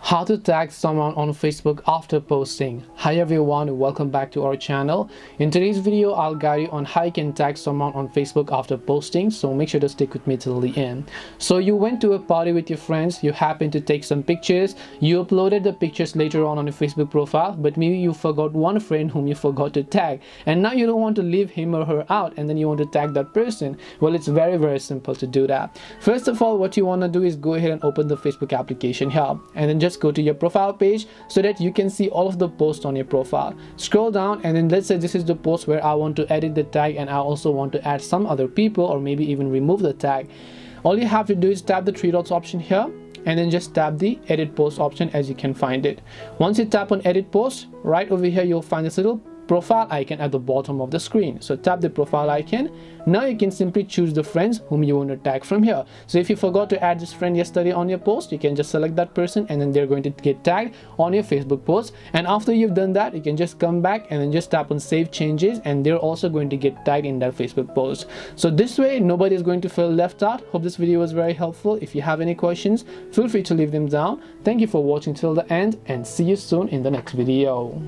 How to tag someone on Facebook after posting. Hi everyone, welcome back to our channel. In today's video I'll guide you on how you can tag someone on Facebook after posting, so make sure to stick with me till the end. So you went to a party with your friends, you happened to take some pictures, you uploaded the pictures later on your Facebook profile, but maybe you forgot one friend whom you forgot to tag, and now you don't want to leave him or her out, and then you want to tag that person. Well, it's very simple to do that. First of all, what you want to do is go ahead and open the Facebook application here, and then just go to your profile page so that you can see all of the posts on your profile. Scroll down, and then let's say this is the post where I want to edit the tag and I also want to add some other people or maybe even remove the tag. All you have to do is tap the three dots option here and then just tap the edit post option as you can find it. Once you tap on edit post, right over here you'll find this little profile icon at the bottom of the screen. So tap the profile icon. Now you can simply choose the friends whom you want to tag from here. So if you forgot to add this friend yesterday on your post, you can just select that person and then they're going to get tagged on your Facebook post. And after you've done that, you can just come back and then just tap on save changes and they're also going to get tagged in that Facebook post. So this way nobody is going to feel left out. Hope this video was very helpful. If you have any questions, feel free to leave them down. Thank you for watching till the end and see you soon in the next video.